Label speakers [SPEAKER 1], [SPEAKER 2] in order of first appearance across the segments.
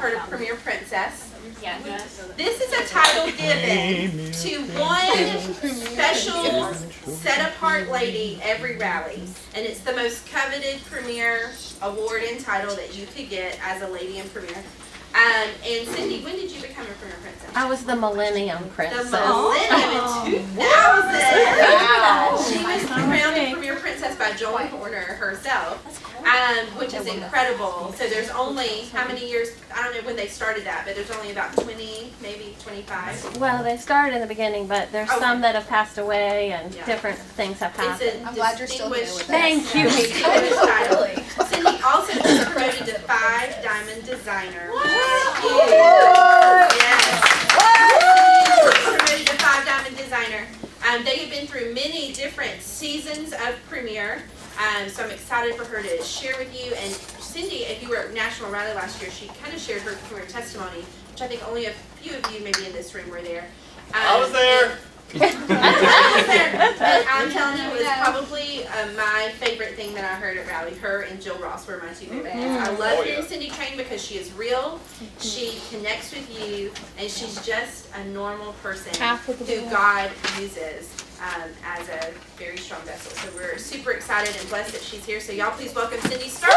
[SPEAKER 1] heard of Premier Princess.
[SPEAKER 2] Yeah.
[SPEAKER 1] This is a title given to one special set-apart lady every rally. And it's the most coveted Premier award and title that you could get as a lady in Premier. And Cindy, when did you become a Premier Princess?
[SPEAKER 3] I was the Millennium Princess.
[SPEAKER 1] The Millennium in 2000. Wow. She was crowned a Premier Princess by Joan Horner herself, which is incredible. So there's only, how many years, I don't know when they started that, but there's only about 20, maybe 25.
[SPEAKER 3] Well, they started in the beginning, but there's some that have passed away and different things have happened.
[SPEAKER 1] I'm glad you're still here with us.
[SPEAKER 3] Thank you.
[SPEAKER 1] Cindy also was promoted to 5-diamond designer. Yes. Promoted to 5-diamond designer. They have been through many different seasons of Premier, so I'm excited for her to share with you. And Cindy, if you were at National Rally last year, she kind of shared her Premier testimony, which I think only a few of you maybe in this room were there.
[SPEAKER 4] I was there.
[SPEAKER 1] I'm telling you, it was probably my favorite thing that I heard at Rally. Her and Jill Ross were my two favorite things. I love hearing Cindy train because she is real, she connects with you, and she's just a normal person who God uses as a very strong vessel. So we're super excited and blessed that she's here. So y'all please welcome Cindy Sturtridge.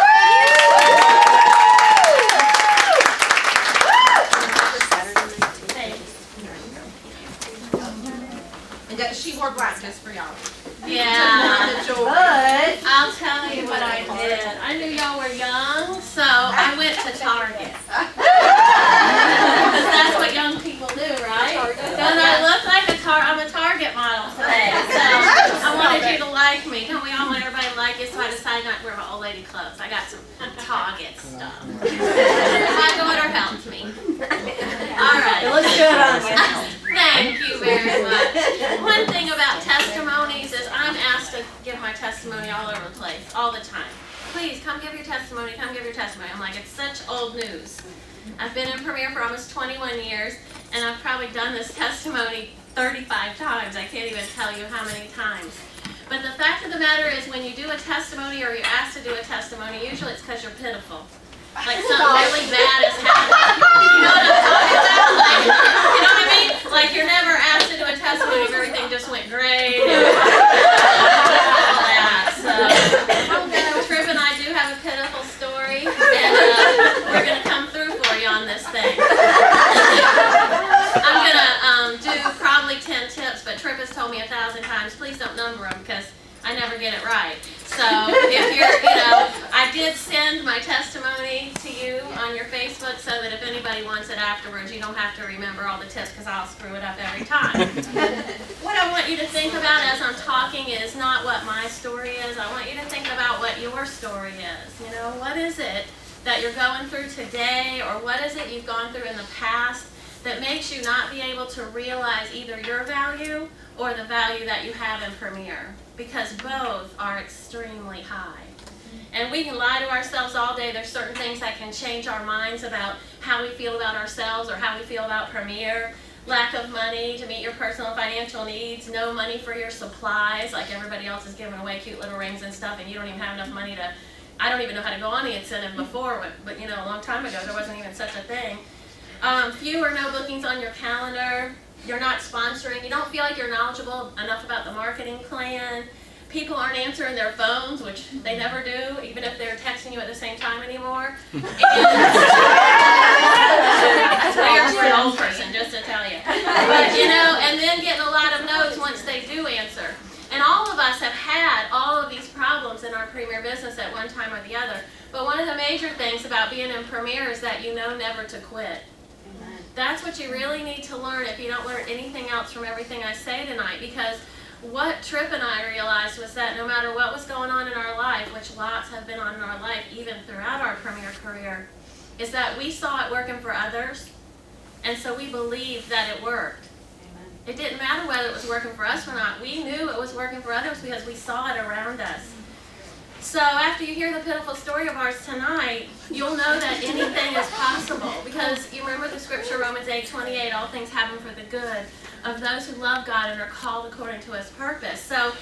[SPEAKER 1] She wore black just for y'all.
[SPEAKER 2] Yeah.
[SPEAKER 1] But
[SPEAKER 2] I'll tell you what I did. I knew y'all were young, so I went to Target. Because that's what young people do, right? And I look like I'm a Target model today. So I wanted you to like me. Don't we all want everybody to like you? So I decided not to wear my old lady clothes. I got some Target stuff. My daughter helped me. All right.
[SPEAKER 3] It looks good on you.
[SPEAKER 2] Thank you very much. One thing about testimonies is I'm asked to give my testimony all over the place, all the time. Please, come give your testimony, come give your testimony. I'm like, it's such old news. I've been in Premier for almost 21 years, and I've probably done this testimony 35 times. I can't even tell you how many times. But the fact of the matter is, when you do a testimony or you're asked to do a testimony, usually it's because you're pitiful. Like something really bad has happened. You know what I'm talking about? Like, you know what I mean? Like you're never asked to do a testimony if everything just went great and all that. So Tripp and I do have a pitiful story, and we're going to come through for you on this thing. I'm going to do probably 10 tips, but Tripp has told me 1,000 times, please don't number them because I never get it right. So if you're, I did send my testimony to you on your Facebook so that if anybody wants it afterwards, you don't have to remember all the tips because I'll screw it up every time. What I want you to think about as I'm talking is not what my story is. I want you to think about what your story is. What is it that you're going through today, or what is it you've gone through in the past that makes you not be able to realize either your value or the value that you have in Premier, because both are extremely high. And we can lie to ourselves all day. There's certain things that can change our minds about how we feel about ourselves or how we feel about Premier. Lack of money to meet your personal financial needs, no money for your supplies, like everybody else is giving away cute little rings and stuff, and you don't even have enough money to, I don't even know how to go on the incentive before, but a long time ago there wasn't even such a thing. Few or no bookings on your calendar. You're not sponsoring. You don't feel like you're knowledgeable enough about the marketing plan. People aren't answering their phones, which they never do, even if they're texting you at the same time anymore. That's weird for an old person, just to tell you. But, and then getting a lot of no's once they do answer. And all of us have had all of these problems in our Premier business at one time or the other. But one of the major things about being in Premier is that you know never to quit. That's what you really need to learn if you don't learn anything else from everything I say tonight, because what Tripp and I realized was that no matter what was going on in our life, which lots have been on in our life even throughout our Premier career, is that we saw it working for others, and so we believed that it worked. Amen. It didn't matter whether it was working for us or not. We knew it was working for others because we saw it around us. So after you hear the pitiful story of ours tonight, you'll know that anything is possible, because you remember the scripture, Romans 8:28, all things happen for the good of those who love God and are called according to His purpose. So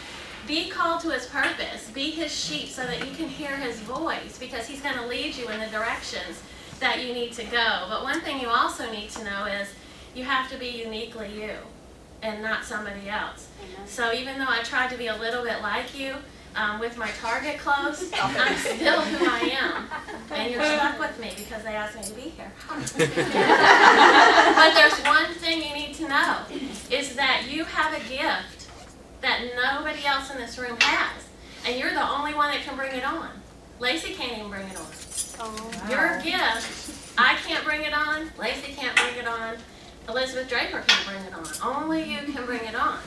[SPEAKER 2] be called to His purpose. Be His sheep so that you can hear His voice, because He's going to lead you in the directions that you need to go. But one thing you also need to know is you have to be uniquely you and not somebody else. So even though I tried to be a little bit like you with my Target clothes, I'm still who I am. And you're stuck with me because they asked me to be here. But there's one thing you need to know, is that you have a gift that nobody else in this room has. And you're the only one that can bring it on. Lacey can't even bring it on.
[SPEAKER 3] Oh, wow.
[SPEAKER 2] Your gift, I can't bring it on, Lacey can't bring it on, Elizabeth Draper can't bring it on. Only you can bring it on.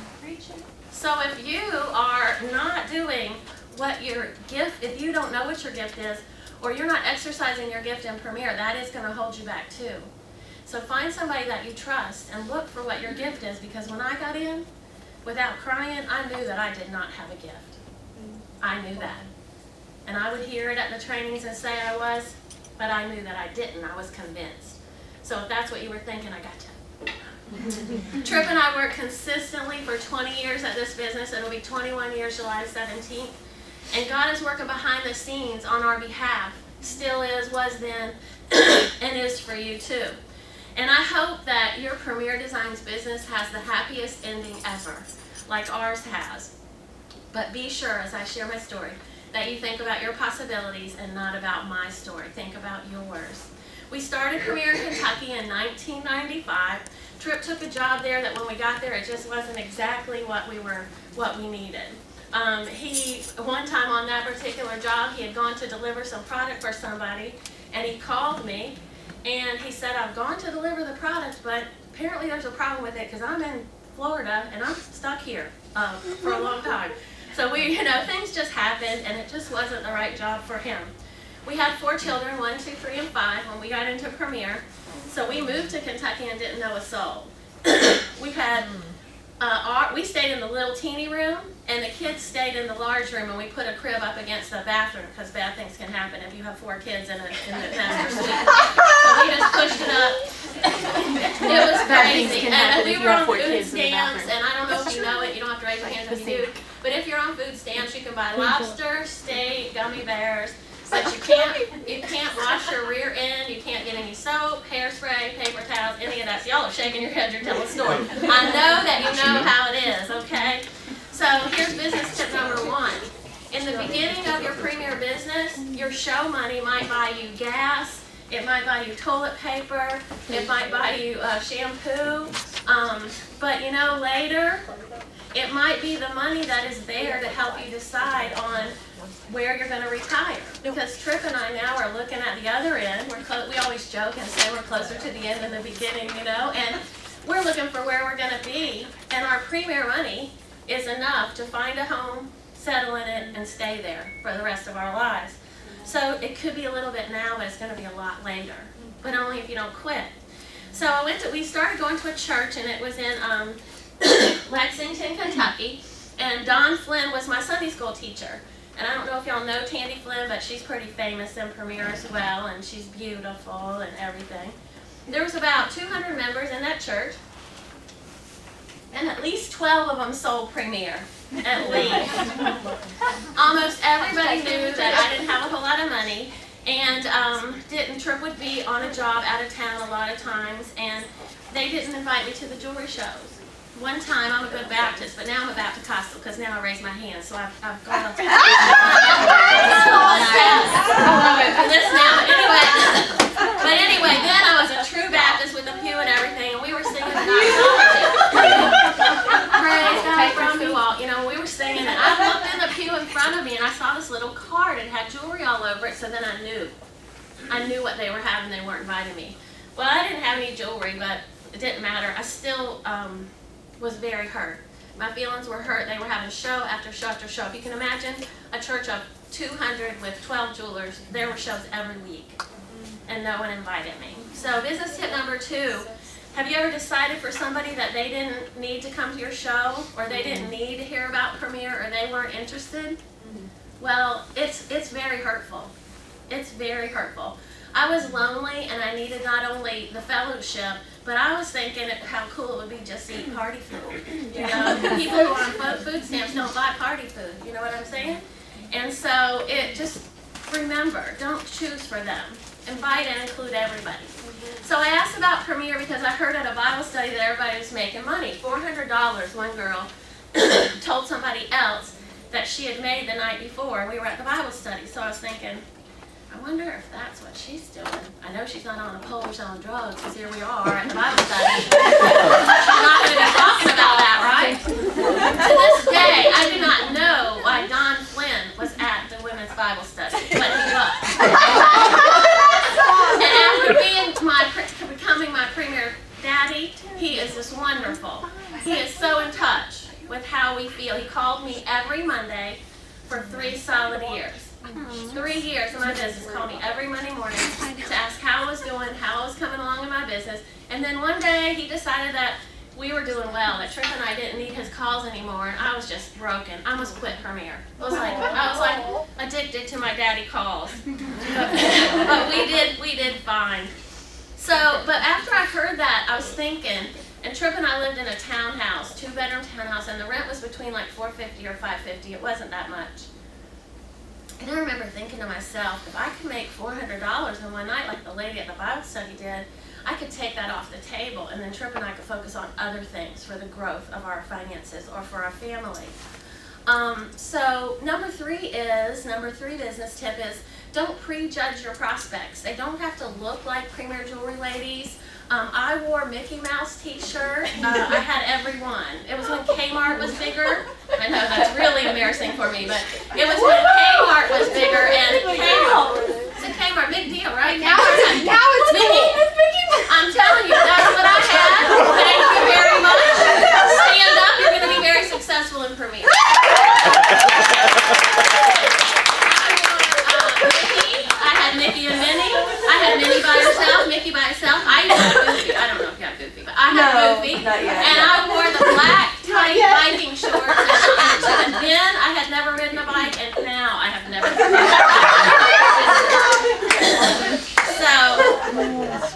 [SPEAKER 2] So if you are not doing what your gift, if you don't know what your gift is, or you're not exercising your gift in Premier, that is going to hold you back too. So find somebody that you trust and look for what your gift is, because when I got in, without crying, I knew that I did not have a gift. I knew that. And I would hear it at the trainings and say I was, but I knew that I didn't. I was convinced. So if that's what you were thinking, I got you. Tripp and I worked consistently for 20 years at this business. It'll be 21 years July 17th. And God is working behind the scenes on our behalf. Still is, was then, and is for you too. And I hope that your Premier Designs business has the happiest ending ever, like ours has. But be sure, as I share my story, that you think about your possibilities and not about my story. Think about yours. We started Premier in Kentucky in 1995. Tripp took a job there that when we got there, it just wasn't exactly what we needed. One time on that particular job, he had gone to deliver some product for somebody, and he called me, and he said, I've gone to deliver the product, but apparently there's a problem with it because I'm in Florida and I'm stuck here for a long time. So things just happened, and it just wasn't the right job for him. We had 4 children, 1, 2, 3, and 5, when we got into Premier. So we moved to Kentucky and didn't know a soul. We stayed in the little teeny room, and the kids stayed in the large room, and we put a crib up against the bathroom because bad things can happen if you have 4 kids in the master suite. So we just pushed it up. It was crazy. And we were on food stamps, and I don't know if you know it, you don't have to raise your hands if you do, but if you're on food stamps, you can buy lobster, steak, gummy bears, but you can't wash your rear end, you can't get any soap, hairspray, paper towels, any of that. So y'all are shaking your head, you're telling a story. I know that you know how it is, okay? So here's business tip number 1. In the beginning of your Premier business, your show money might buy you gas, it might buy you toilet paper, it might buy you shampoo, but later, it might be the money that is there to help you decide on where you're going to retire. Because Tripp and I now are looking at the other end. We always joke and say we're closer to the end than the beginning, and we're looking for where we're going to be. And our Premier money is enough to find a home, settle in it, and stay there for the rest of our lives. So it could be a little bit now, but it's going to be a lot later. But only if you don't quit. So we started going to a church, and it was in Lexington, Kentucky, and Don Flynn was my Sunday school teacher. And I don't know if y'all know Tandy Flynn, but she's pretty famous in Premier as well, and she's beautiful and everything. There was about 200 members in that church, and at least 12 of them sold Premier, at least. Almost everybody knew that I didn't have a whole lot of money, and Tripp would be on a job out of town a lot of times, and they didn't invite me to the jewelry shows. One time, I'm a good Baptist, but now I'm a Baptist because now I raise my hand, so I've gone up to this now. Anyway, then I was a true Baptist with a pew and everything, and we were singing the Praise God from you all. We were singing, and I looked in the pew in front of me, and I saw this little card. It had jewelry all over it, so then I knew what they were having. They weren't inviting me. Well, I didn't have any jewelry, but it didn't matter. I still was very hurt. My feelings were hurt. They were having show after show after show. If you can imagine a church of 200 with 12 jewelers, there were shows every week, and no one invited me. So business tip number 2, have you ever decided for somebody that they didn't need to come to your show, or they didn't need to hear about Premier, or they weren't interested? Well, it's very hurtful. It's very hurtful. I was lonely, and I needed not only the fellowship, but I was thinking how cool it would be just to eat party food. People who are on food stamps don't buy party food. You know what I'm saying? And so just remember, don't choose for them. invite and include everybody. So I asked about Premier because I heard at a Bible study that everybody was making money. $400, one girl told somebody else that she had made the night before, and we were at the Bible study. So I was thinking, I wonder if that's what she's doing. I know she's not on a pole selling drugs, because here we are at the Bible study. She's not going to be talking about that, right? To this day, I do not know why Don Flynn was at the women's Bible study, but he was. And after becoming my Premier Daddy, he is just wonderful. He is so in touch with how we feel. He called me every Monday for 3 solid years. 3 years of my business, called me every Monday morning to ask how I was doing, how I was coming along in my business. And then one day he decided that we were doing well, that Tripp and I didn't need his calls anymore, and I was just broken. I almost quit Premier. I was like addicted to my daddy calls. But we did fine. So, but after I heard that, I was thinking, and Tripp and I lived in a townhouse, 2-bedroom townhouse, and the rent was between like $450 or $550. It wasn't that much. And I remember thinking to myself, if I could make $400 in one night like the lady at the Bible study did, I could take that off the table, and then Tripp and I could focus on other things for the growth of our finances or for our family. So number three business tip is, don't prejudge your prospects. They don't have to look like Premier Jewelry ladies. I wore Mickey Mouse t-shirt. I had every one. It was when Kmart was bigger. I know that's really embarrassing for me, but it was when Kmart was bigger, and Kmart, big deal, right?
[SPEAKER 4] Now it's
[SPEAKER 2] Mickey. I'm telling you, that's what I had. Thank you very much. Stand up, you're going to be very successful in Premier. Mickey and Minnie. I had Minnie by herself, Mickey by herself. I even had Goofy. I don't know if you have Goofy, but I had Goofy.
[SPEAKER 4] Not yet.
[SPEAKER 2] And I wore the black tight biking shorts. And then I had never ridden a bike, and now I have never ridden a bike. So,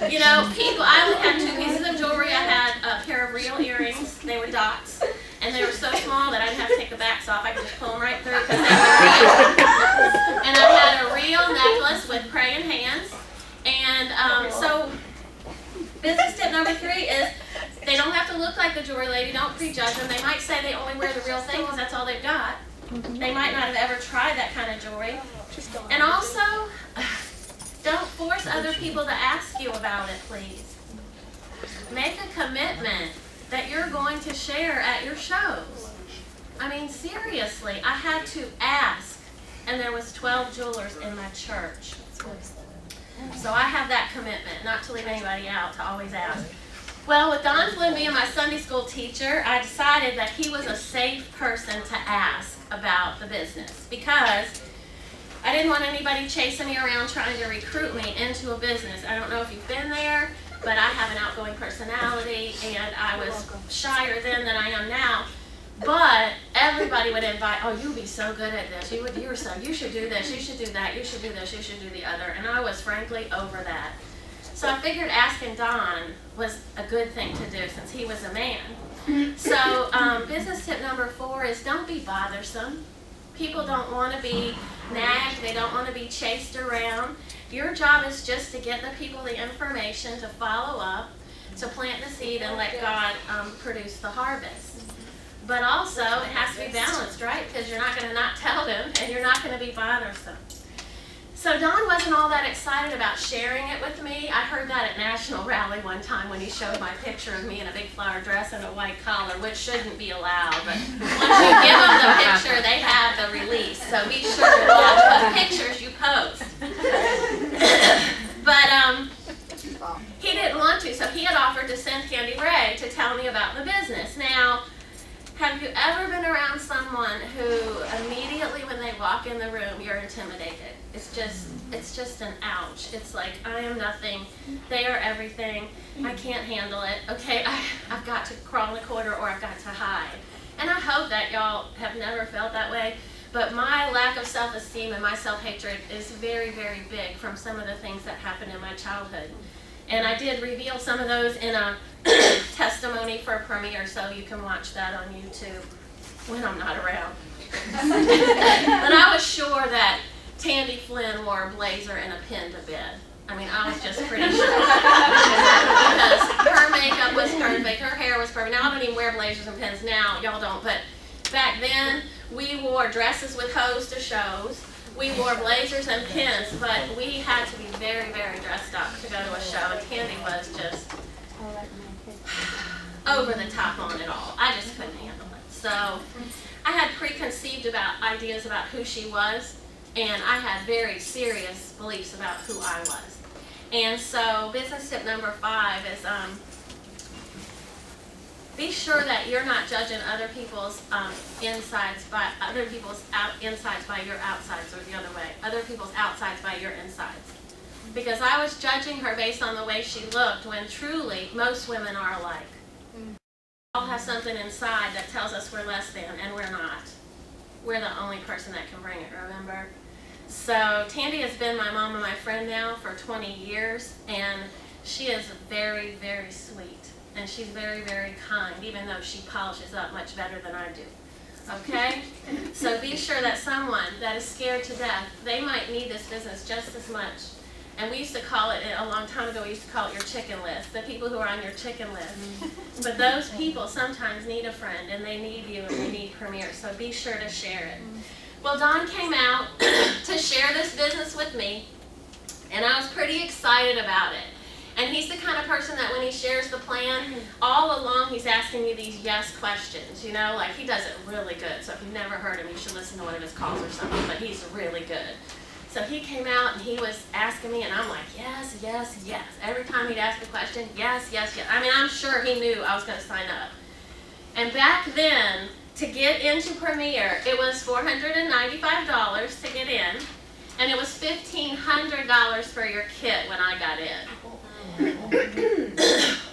[SPEAKER 2] you know, people, I only had 2 pieces of jewelry. I had a pair of real earrings. They were dots. And they were so small that I didn't have to take the backs off. I could just pull them right through because they were real. And I had a real necklace with praying hands. And so business tip number 3 is, they don't have to look like the jewelry lady. Don't prejudge them. They might say they only wear the real thing because that's all they've got. They might not have ever tried that kind of jewelry. And also, don't force other people to ask you about it, please. Make a commitment that you're going to share at your shows. I mean, seriously, I had to ask, and there was 12 jewelers in my church. So I have that commitment, not to leave anybody out, to always ask. Well, with Don Flynn being my Sunday school teacher, I decided that he was a safe person to ask about the business, because I didn't want anybody chasing me around trying to recruit me into a business. I don't know if you've been there, but I have an outgoing personality, and I was shyer then than I am now. But everybody would invite, oh, you'll be so good at this. You should do this, you should do that, you should do this, you should do the other. And I was frankly over that. So I figured asking Don was a good thing to do since he was a man. So business tip number 4 is, don't be bothersome. People don't want to be nagged, they don't want to be chased around. Your job is just to get the people the information, to follow up, to plant the seed, and let God produce the harvest. But also, it has to be balanced, right? Because you're not going to not tell them, and you're not going to be bothersome. So Don wasn't all that excited about sharing it with me. I heard that at National Rally one time when he showed my picture of me in a big flower dress and a white collar, which shouldn't be allowed. But once you give them the picture, they have the release. So be sure to watch what pictures you post. But he didn't want to, so he had offered to send Candy Ray to tell me about the business. Now, have you ever been around someone who immediately when they walk in the room, you're intimidated? It's just an ouch. It's like, I am nothing. They are everything. I can't handle it. Okay, I've got to crawl in a corner, or I've got to hide. And I hope that y'all have never felt that way. But my lack of self-esteem and my self-hatred is very, very big from some of the things that happened in my childhood. And I did reveal some of those in a testimony for a Premier, so you can watch that on YouTube when I'm not around. But I was sure that Tandy Flynn wore a blazer and a pin to bed. I mean, I was just pretty shocked. Because her makeup was perfect, her hair was perfect. Now I don't even wear blazers and pins now, y'all don't, but back then we wore dresses with hose to shows. We wore blazers and pins, but we had to be very, very dressed up to go to a show, and Candy was just over the top on it all. I just couldn't handle it. So I had preconceived ideas about who she was, and I had very serious beliefs about who I was. And so business tip number 5 is be sure that you're not judging other people's insides by insides by your outsides, or the other way. Other people's outsides by your insides. Because I was judging her based on the way she looked, when truly most women are alike. We all have something inside that tells us we're less than, and we're not. We're the only person that can bring it, remember? So Tandy has been my mom and my friend now for 20 years, and she is very, very sweet. And she's very, very kind, even though she polishes up much better than I do. Okay? So be sure that someone that is scared to death, they might need this business just as much. And we used to call it, a long time ago, we used to call it your chicken list, the people who are on your chicken list. But those people sometimes need a friend, and they need you, and they need Premier, so be sure to share it. Well, Don came out to share this business with me, and I was pretty excited about it. And he's the kind of person that when he shares the plan, all along he's asking you these yes questions, you know, like he does it really good. So if you've never heard him, you should listen to one of his calls or something, but he's really good. So he came out and he was asking me, and I'm like, yes, yes, yes. Every time he'd ask a question, yes, yes, yes. I mean, I'm sure he knew I was going to sign up. And back then, to get into Premier, it was $495 to get in, and it was $1,500 for your kit when I got in.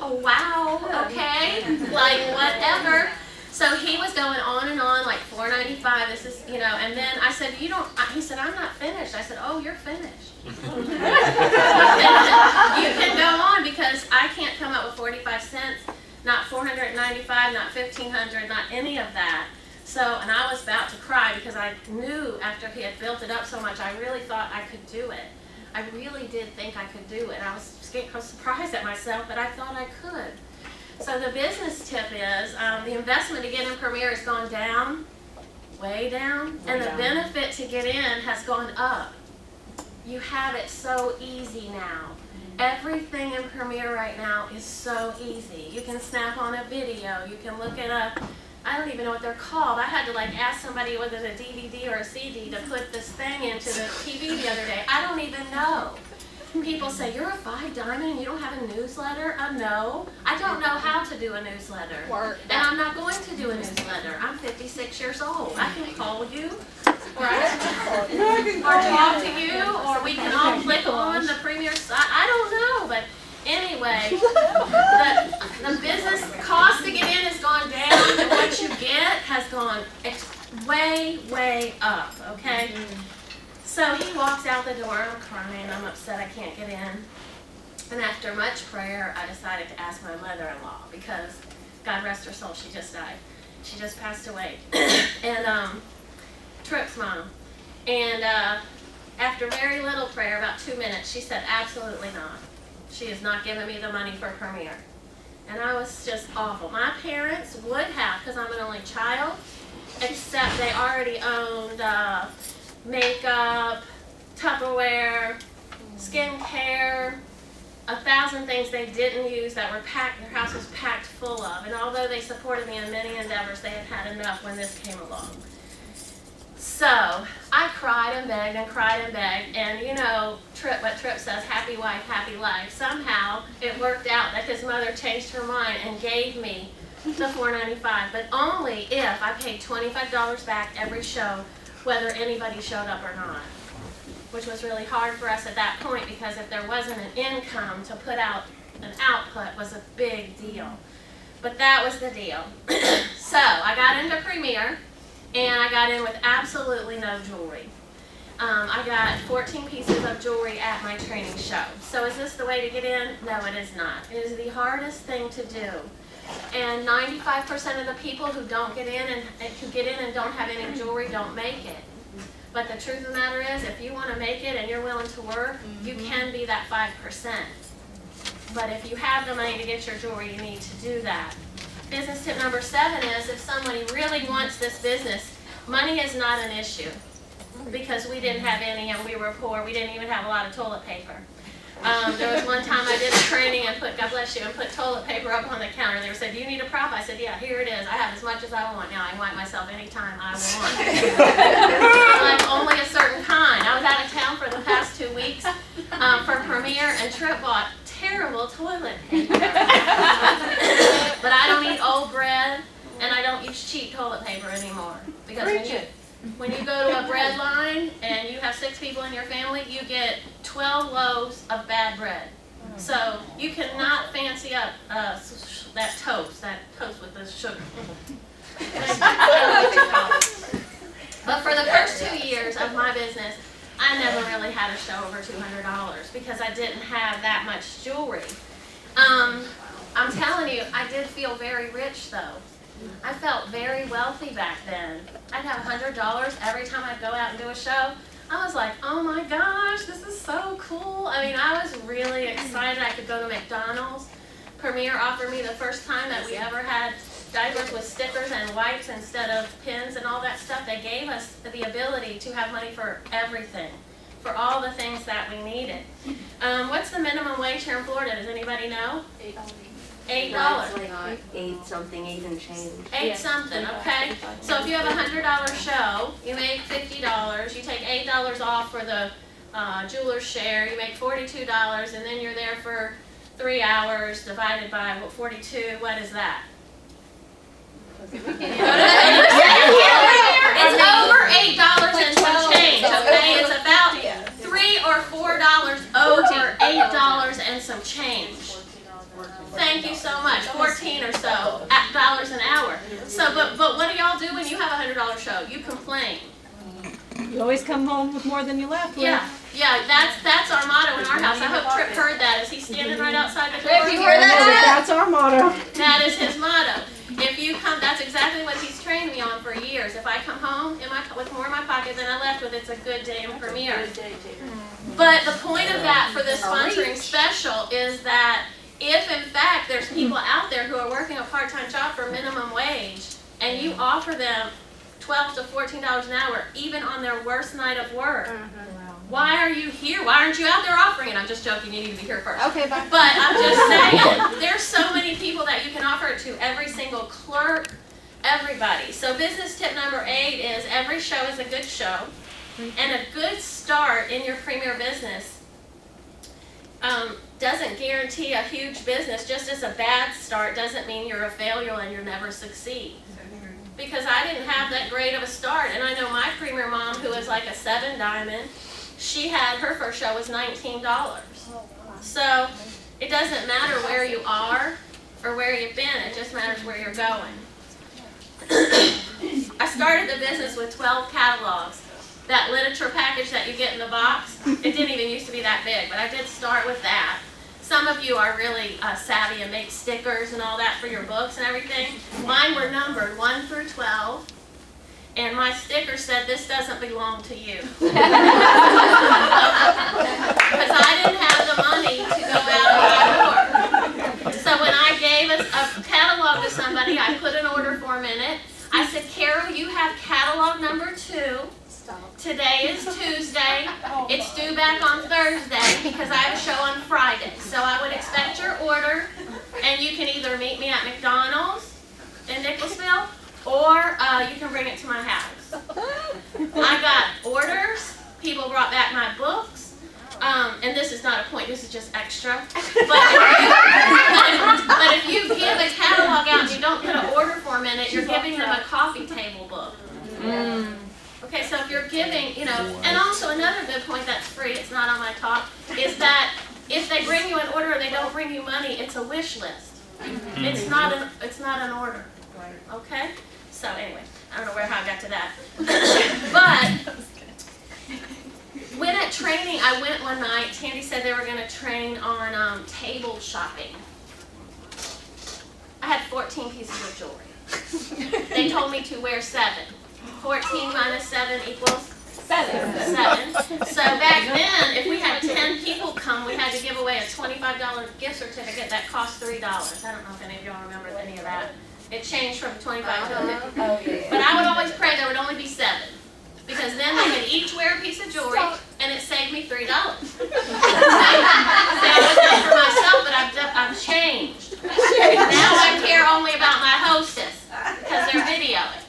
[SPEAKER 2] Oh, wow, okay, like whatever. So he was going on and on, like $495, this is, you know, and then I said, he said, I'm not finished. I said, oh, you're finished. You can go on, because I can't come up with 45 cents, not $495, not $1,500, not any of that. So, and I was about to cry, because I knew after he had built it up so much, I really thought I could do it. I really did think I could do it. I was surprised at myself, but I thought I could. So the business tip is, the investment to get in Premier has gone down, way down, and the benefit to get in has gone up. You have it so easy now. Everything in Premier right now is so easy. You can snap on a video, you can look it up. I don't even know what they're called. I had to like ask somebody whether it's a DVD or a CD to put this thing into the TV the other day. I don't even know. People say, you're a 5 Diamond and you don't have a newsletter? No. I don't know how to do a newsletter. And I'm not going to do a newsletter. I'm 56 years old. I can call you, or talk to you, or we can all click on the Premier site. I don't know, but anyway, the business cost to get in has gone down, and what you get has gone way, way up, okay? So he walks out the door, I'm crying, I'm upset I can't get in. And after much prayer, I decided to ask my mother-in-law, because God rest her soul, she just died. She just passed away. And Trip's mom. And after very little prayer, about 2 minutes, she said, absolutely not. She is not giving me the money for Premier. And I was just awful. My parents would have, because I'm an only child, except they already owned makeup, Tupperware, skincare, 1,000 things they didn't use that were packed, their house was packed full of. And although they supported me in many endeavors, they had had enough when this came along. So I cried and begged and cried and begged, and you know, what Trip says, happy wife, happy life. Somehow it worked out that his mother changed her mind and gave me the $495, but only if I paid $25 back every show, whether anybody showed up or not, which was really hard for us at that point, because if there wasn't an income to put out an output was a big deal. But that was the deal. So I got into Premier, and I got in with absolutely no jewelry. I got 14 pieces of jewelry at my training show. So is this the way to get in? No, it is not. It is the hardest thing to do. And 95% of the people who don't get in and who get in and don't have any jewelry don't make it. But the truth of the matter is, if you want to make it and you're willing to work, you can be that 5%. But if you have the money to get your jewelry, you need to do that. Business tip number 7 is, if somebody really wants this business, money is not an issue. Because we didn't have any and we were poor. We didn't even have a lot of toilet paper. There was one time I did a training and put, God bless you, and put toilet paper up on the counter. They said, do you need a prop? I said, yeah, here it is. I have as much as I want now. I can wipe myself anytime I want. Like only a certain kind. I was out of town for the past 2 weeks for premiere, and Trip bought terrible toilet paper. But I don't eat old bread, and I don't use cheap toilet paper anymore. Because when you go to a bread line and you have 6 people in your family, you get 12 loaves of bad bread. So you cannot fancy up that toast with the sugar. But for the first 2 years of my business, I never really had a show over $200 because I didn't have that much jewelry. I'm telling you, I did feel very rich though. I felt very wealthy back then. I'd have $100 every time I'd go out and do a show. I was like, oh my gosh, this is so cool. I mean, I was really excited I could go to McDonald's. Premier offered me the first time that we ever had diapers with stickers and wipes instead of pins and all that stuff. They gave us the ability to have money for everything, for all the things that we needed. What's the minimum wage here in Florida? Does anybody know? $8.
[SPEAKER 4] Like 8 something, 8 and change.
[SPEAKER 2] 8 something, okay? So if you have a $100 show, you make $50, you take $8 off for the jeweler's share, you make $42, and then you're there for 3 hours divided by 42, what is that? It's over $8 and some change, okay? It's about $3 or $4 over $8 and some change. Thank you so much. 14 or so dollars an hour. So, but what do y'all do when you have a $100 show? You complain.
[SPEAKER 5] You always come home with more than you left with.
[SPEAKER 2] Yeah, that's our motto in our house. I hope Tripp heard that. Is he standing right outside the door?
[SPEAKER 3] Tripp, you heard that?
[SPEAKER 5] That's our motto.
[SPEAKER 2] That is his motto. If you come, that's exactly what he's trained me on for years. If I come home with more in my pocket than I left with, it's a good day in premiere. But the point of that for this sponsoring special is that if in fact there's people out there who are working a part-time job for minimum wage and you offer them $12 to $14 an hour even on their worst night of work, why are you here? Why aren't you out there offering it? I'm just joking, you need to be here first.
[SPEAKER 3] Okay, bye.
[SPEAKER 2] But I'm just saying, there's so many people that you can offer it to, every single clerk, everybody. So business tip number 8 is every show is a good show, and a good start in your premier business doesn't guarantee a huge business. Just as a bad start doesn't mean you're a failure and you'll never succeed. Because I didn't have that great of a start, and I know my premier mom, who is like a 7 diamond, she had her first show was $19. So it doesn't matter where you are or where you've been, it just matters where you're going. I started the business with 12 catalogs. That literature package that you get in the box, it didn't even used to be that big, but I did start with that. Some of you are really savvy and make stickers and all that for your books and everything. Mine were numbered 1 through 12, and my sticker said, "This doesn't belong to you." Because I didn't have the money to go out and buy more. So when I gave a catalog to somebody, I put an order form in it. I said, "Carol, you have catalog number 2. Today is Tuesday. It's due back on Thursday because I have a show on Friday. So I would expect your order, and you can either meet me at McDonald's in Nicholasville, or you can bring it to my house." I got orders. People brought back my books. And this is not a point, this is just extra. But if you give a catalog out and you don't put an order form in it, you're giving them a coffee table book. Okay, so if you're giving, and also another good point that's free, it's not on my talk, is that if they bring you an order and they don't bring you money, it's a wish list. It's not an order. Okay? So anyway, I don't know how I got to that. But when at training, I went one night, Tandy said they were going to train on table shopping. I had 14 pieces of jewelry. They told me to wear 7. 14 minus 7 equals 7. So back then, if we had 10 people come, we had to give away a $25 gift certificate that cost $3. I don't know if any of y'all remember any of that. It changed from 25 to 50.
[SPEAKER 4] Oh, yeah.
[SPEAKER 2] But I would always pray there would only be 7. Because then they could each wear a piece of jewelry, and it saved me $3. I was done for myself, but I've changed. Now I care only about my hostess, because they're videoing.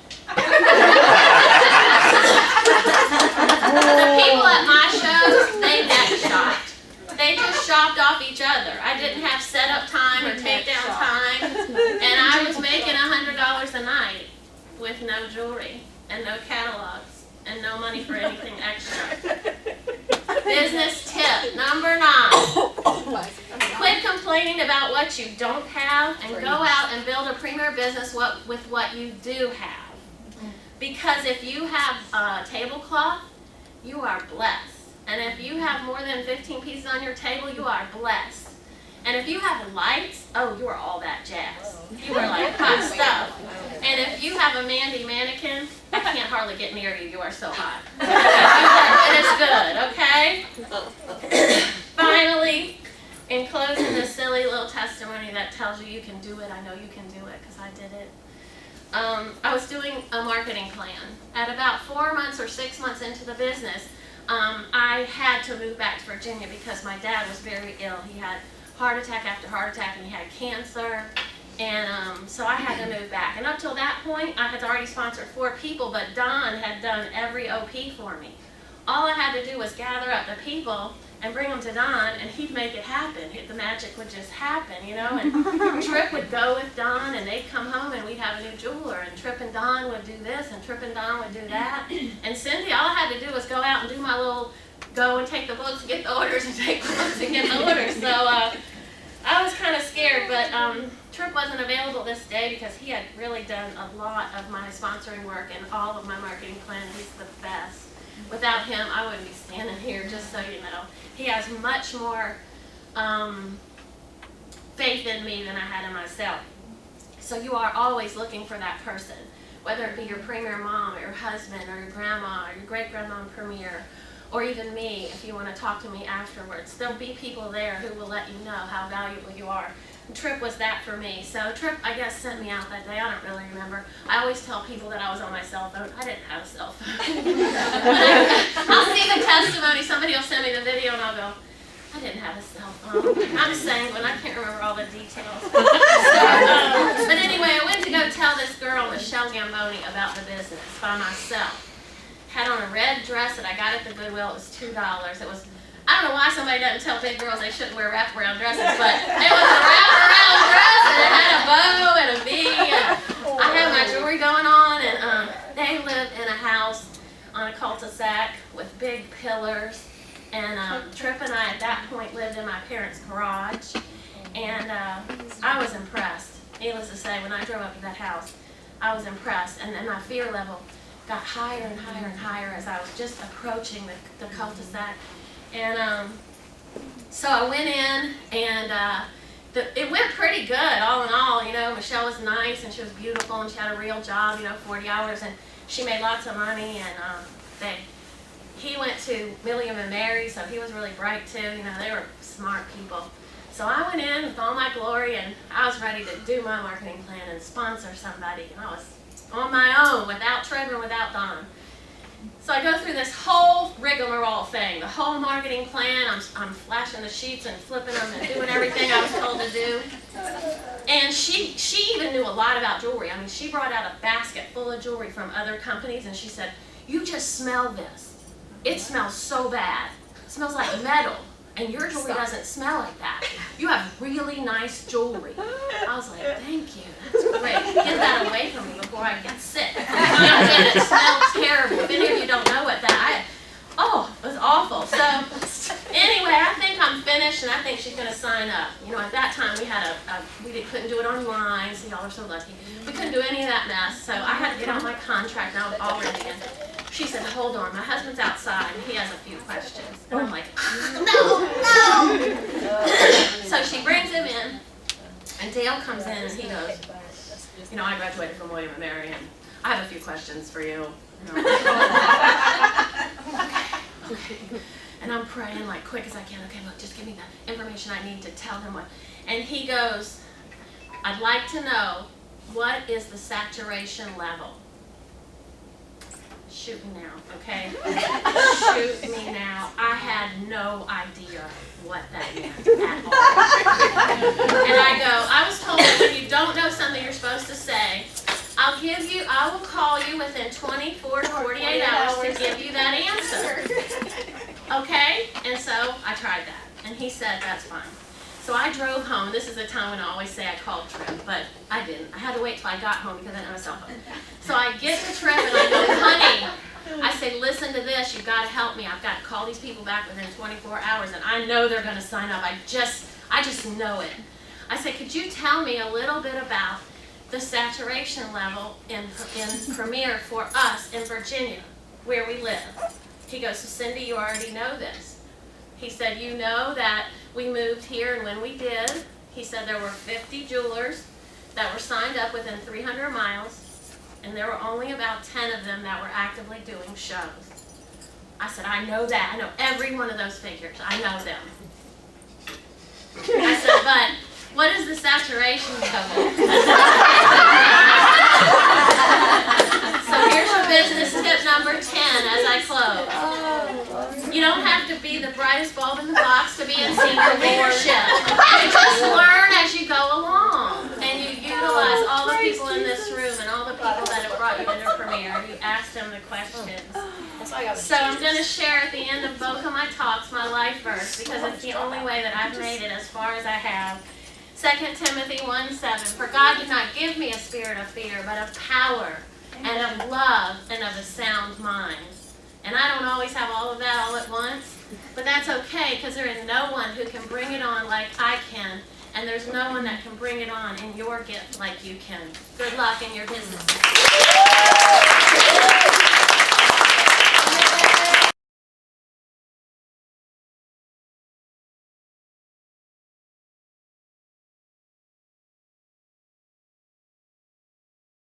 [SPEAKER 2] The people at my shows, they neck shopped. They just shopped off each other. I didn't have setup time or takedown time, and I was making $100 a night with no jewelry and no catalogs and no money for anything extra. Business tip number 9. Quit complaining about what you don't have and go out and build a premier business with what you do have. Because if you have a tablecloth, you are blessed. And if you have more than 15 pieces on your table, you are blessed. And if you have lights, oh, you are all that jazz. You are like hot stuff. And if you have a Mandy mannequin, I can't hardly get near you. You are so hot. It is good, okay? Finally, in closing this silly little testimony that tells you can do it, I know you can do it because I did it. I was doing a marketing plan. At about 4 months or 6 months into the business, I had to move back to Virginia because my dad was very ill. He had heart attack after heart attack, and he had cancer, and so I had to move back. And up till that point, I had already sponsored 4 people, but Don had done every OP for me. All I had to do was gather up the people and bring them to Don, and he'd make it happen. The magic would just happen, you know, and Trip would go with Don, and they'd come home, and we'd have a new jeweler, and Trip and Don would do this, and Trip and Don would do that. And Cindy, all I had to do was go out and do my little go and take the books and get the orders and take the books and get the orders. So I was kind of scared, but Trip wasn't available this day because he had really done a lot of my sponsoring work and all of my marketing plan. He's the best. Without him, I wouldn't be standing here, just so you know. He has much more faith in me than I had in myself. So you are always looking for that person, whether it be your premier mom or your husband or your grandma or your great-grandma premier, or even me, if you want to talk to me afterwards. There'll be people there who will let you know how valuable you are. And Trip was that for me. So Trip, I guess, sent me out that day. I don't really remember. I always tell people that I was on my cell phone. I didn't have a cell phone. I'll see the testimony. Somebody will send me the video, and I'll go, I didn't have a cell phone. I'm sanguine. I can't remember all the details. So, but anyway, I went to go tell this girl, Michelle Gamboni, about the business by myself. Had on a red dress that I got at the Goodwill. It was $2. It was, I don't know why somebody doesn't tell big girls they shouldn't wear wraparound dresses, but it was a wraparound dress, and it had a bow and a V, and I had my jewelry going on, and they lived in a house on a cul-de-sac with big pillars, and Trip and I at that point lived in my parents' garage, and I was impressed. Needless to say, when I drove up to that house, I was impressed, and then my fear level got higher and higher and higher as I was just approaching the cul-de-sac. And so I went in, and it went pretty good, all in all. You know, Michelle was nice, and she was beautiful, and she had a real job, you know, 40 hours, and she made lots of money, and he went to William and Mary, so he was really bright too. You know, they were smart people. So I went in with all my glory, and I was ready to do my marketing plan and sponsor somebody, and I was on my own, without Trevor and without Don. So I go through this whole rigmarole thing, the whole marketing plan. I'm flashing the sheets and flipping them and doing everything I was told to do. And she even knew a lot about jewelry. I mean, she brought out a basket full of jewelry from other companies, and she said, "You just smell this. It smells so bad. It smells like metal. And your jewelry doesn't smell like that. You have really nice jewelry." I was like, "Thank you, that's great. Get that away from me before I get sick." And it smelled terrible. If any of you don't know what that, it was awful. So anyway, I think I'm finished, and I think she's gonna sign up. You know, at that time we had we couldn't do it online, so y'all are so lucky. We couldn't do any of that mess, so I had to get on my contract, and I was all ready. And she said, "Hold on, my husband's outside, and he has a few questions." And I'm like, no. So she brings him in, and Dale comes in, and he goes, "You know, I graduated from William and Mary, and I have a few questions for you." okay. And I'm praying like quick as I can. Okay, look, just give me the information I need to tell them what. And he goes, I'd like to know, what is the saturation level? Shoot me now, okay? Shoot me now. I had no idea what that meant at all. And I was told that when you don't know something you're supposed to say, I will call you within 24 to 48 hours to give you that answer. Okay? And so I tried that. And he said, that's fine. So I drove home. This is the time when I always say I called Trip, but I didn't. I had to wait till I got home because I didn't have a cell phone. So I get to Trip and I go, honey, I say, listen to this. You've got to help me. I've got to call these people back within 24 hours, and I know they're going to sign up. I just know it. I say, could you tell me a little bit about the saturation level in Premier for us in Virginia, where we live? He goes, so Cindy, you already know this. He said, you know that we moved here, and when we did, he said there were 50 jewelers that were signed up within 300 miles, and there were only about 10 of them that were actively doing shows. I said, I know that. I know every one of those figures. I know them. I said, but what is the saturation level? So here's your business tip number 10 as I close. You don't have to be the brightest bulb in the box to be in senior leadership. You just learn as you go along. And you utilize all the people in this room and all the people that have brought you into Premier. You ask them the questions. So I'm going to share at the end of both of my talks my life verse, because it's the only way that I've made it as far as I have. 2 Timothy 1:7, for God did not give me a spirit of fear, but of power and of love and of a sound mind. And I don't always have all of that all at once, but that's okay, because there is no one who can bring it on like I can, and there's no one that can bring it on in your gift like you can. Good luck in your business.